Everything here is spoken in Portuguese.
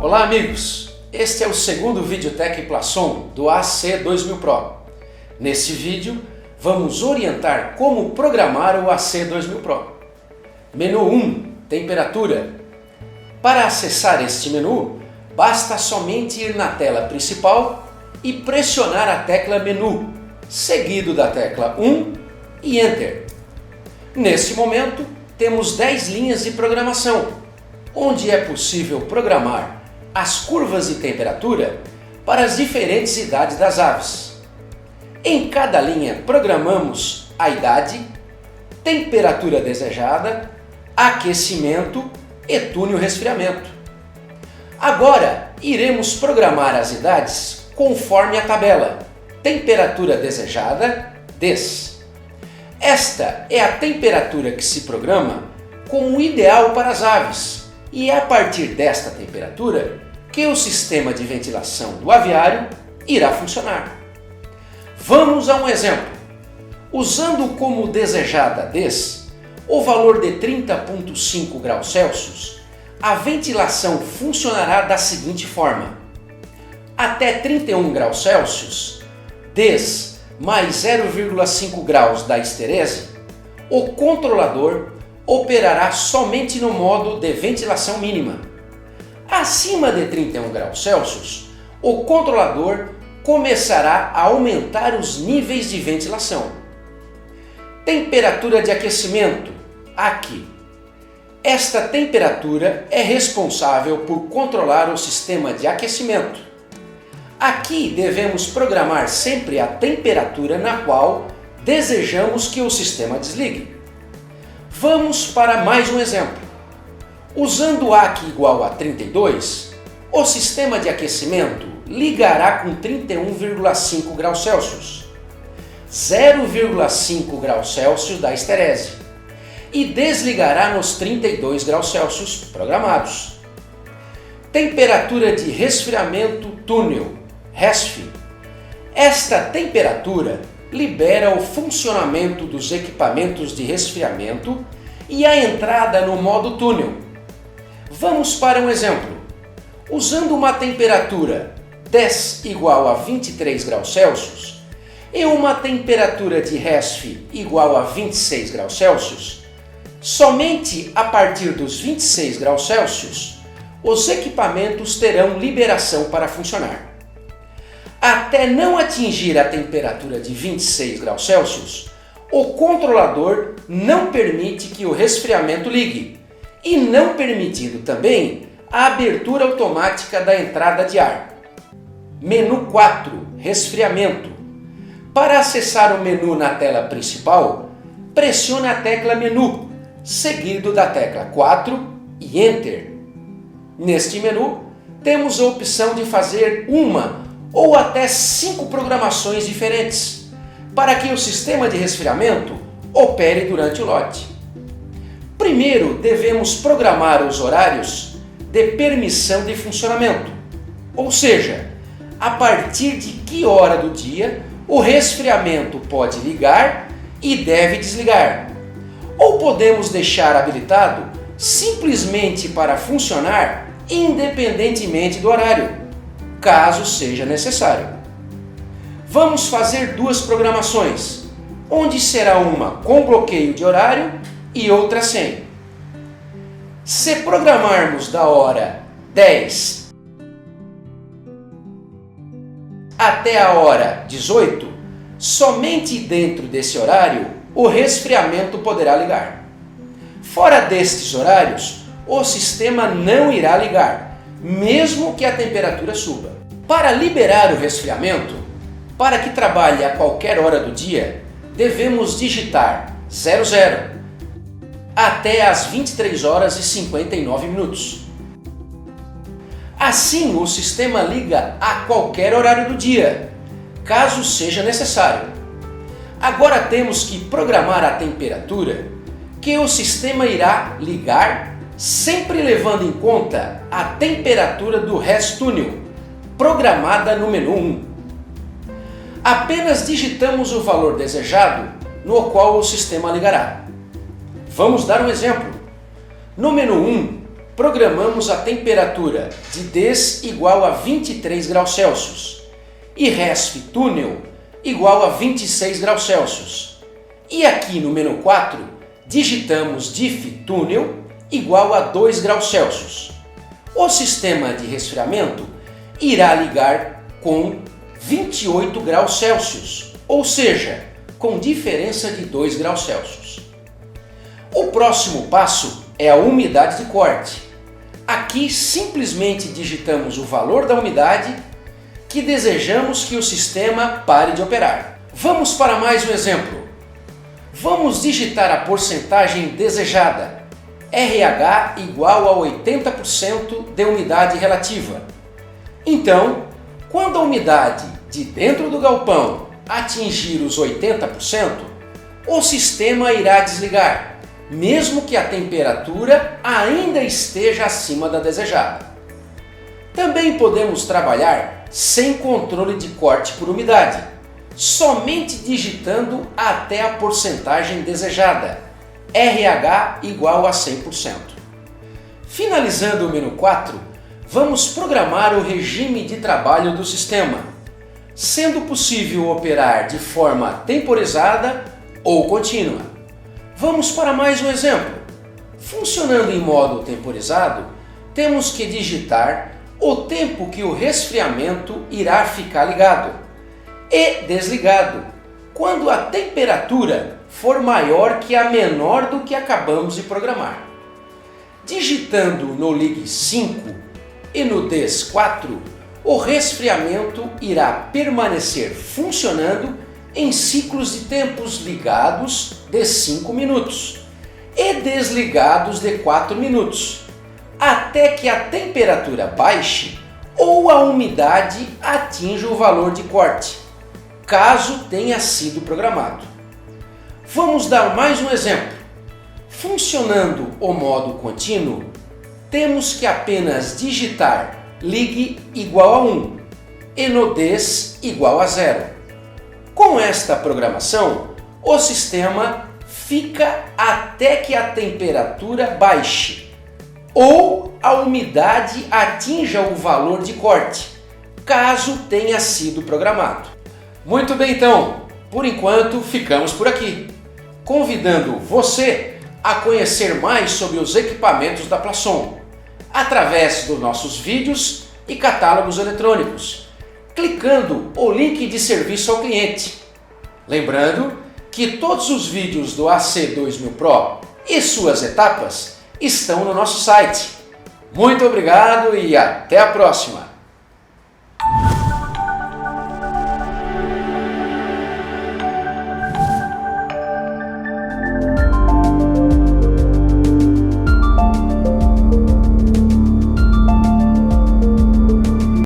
Olá amigos, este é o segundo Videotec Plasson do AC2000 Pro. Nesse vídeo vamos orientar como programar o AC2000 Pro. Menu 1, temperatura. Para acessar este menu, basta somente ir na tela principal e pressionar a tecla Menu, seguido da tecla 1 e Enter. Neste momento, temos 10 linhas de programação, onde é possível programar as curvas de temperatura para as diferentes idades das aves. Em cada linha programamos a idade, temperatura desejada, aquecimento e túnel resfriamento. Agora iremos programar as idades conforme a tabela. Temperatura desejada, DES. Esta é a temperatura que se programa como ideal para as aves e é a partir desta temperatura que o sistema de ventilação do aviário irá funcionar. Vamos a um exemplo. Usando como desejada DES o valor de 30,5 graus Celsius, a ventilação funcionará da seguinte forma. Até 31 graus Celsius, DES mais 0,5 graus da esterese, o controlador operará somente no modo de ventilação mínima. Acima de 31 graus Celsius, o controlador começará a aumentar os níveis de ventilação. Temperatura de aquecimento, aqui. Esta temperatura é responsável por controlar o sistema de aquecimento. Aqui devemos programar sempre a temperatura na qual desejamos que o sistema desligue. Vamos para mais um exemplo. Usando AQ igual a 32, o sistema de aquecimento ligará com 31,5 graus Celsius, 0,5 graus Celsius da esterese e desligará nos 32 graus Celsius programados. Temperatura de resfriamento túnel, RESF. Esta temperatura libera o funcionamento dos equipamentos de resfriamento e a entrada no modo túnel. Vamos para um exemplo. Usando uma temperatura DES igual a 23 graus Celsius e uma temperatura de RESF igual a 26 graus Celsius, somente a partir dos 26 graus Celsius, os equipamentos terão liberação para funcionar. Até não atingir a temperatura de 26 graus Celsius, o controlador não permite que o resfriamento ligue, e não permitindo também a abertura automática da entrada de ar. Menu 4, resfriamento. Para acessar o menu na tela principal, pressione a tecla Menu, seguido da tecla 4 e Enter. Neste menu, temos a opção de fazer uma ou até 5 programações diferentes, para que o sistema de resfriamento opere durante o lote. Primeiro, devemos programar os horários de permissão de funcionamento, ou seja, a partir de que hora do dia o resfriamento pode ligar e deve desligar, ou podemos deixar habilitado simplesmente para funcionar independentemente do horário, caso seja necessário. Vamos fazer 2 programações, onde será uma com bloqueio de horário e outra sem. Se programarmos da hora 10 até a hora 18, somente dentro desse horário o resfriamento poderá ligar. Fora destes horários, o sistema não irá ligar, mesmo que a temperatura suba. Para liberar o resfriamento, para que trabalhe a qualquer hora do dia, devemos digitar 00 até às 23 horas e 59 minutos. Assim, o sistema liga a qualquer horário do dia, caso seja necessário. Agora temos que programar a temperatura que o sistema irá ligar, sempre levando em conta a temperatura do RESF túnel, programada no menu 1. Apenas digitamos o valor desejado, no qual o sistema ligará. Vamos dar um exemplo. No menu 1, programamos a temperatura de DES igual a 23 graus Celsius e RESF túnel igual a 26 graus Celsius. E aqui no menu 4, digitamos diff túnel igual a 2 graus Celsius. O sistema de resfriamento irá ligar com 28 graus Celsius, ou seja, com diferença de 2 graus Celsius. O próximo passo é a umidade de corte. Aqui simplesmente digitamos o valor da umidade que desejamos que o sistema pare de operar. Vamos para mais um exemplo. Vamos digitar a porcentagem desejada, RH igual a 80% de umidade relativa. Então, quando a umidade de dentro do galpão atingir os 80%, o sistema irá desligar, mesmo que a temperatura ainda esteja acima da desejada. Também podemos trabalhar sem controle de corte por umidade, somente digitando até a porcentagem desejada, RH igual a 100%. Finalizando o menu 4, vamos programar o regime de trabalho do sistema, sendo possível operar de forma temporizada ou contínua. Vamos para mais um exemplo. Funcionando em modo temporizado, temos que digitar o tempo que o resfriamento irá ficar ligado e desligado, quando a temperatura for maior que a menor do que acabamos de programar. Digitando no lig 5 e no DES 4, o resfriamento irá permanecer funcionando em ciclos de tempos ligados de 5 minutos e desligados de 4 minutos, até que a temperatura baixe ou a umidade atinja o valor de corte, caso tenha sido programado. Vamos dar mais um exemplo. Funcionando o modo contínuo, temos que apenas digitar lig igual a 1 e no DES igual a 0. Com esta programação, o sistema fica até que a temperatura baixe ou a umidade atinja o valor de corte, caso tenha sido programado. Muito bem, então, por enquanto ficamos por aqui, convidando você a conhecer mais sobre os equipamentos da Plason, através dos nossos vídeos e catálogos eletrônicos, clicando o link de serviço ao cliente. Lembrando que todos os vídeos do AC2000 Pro e suas etapas estão no nosso site. Muito obrigado e até a próxima!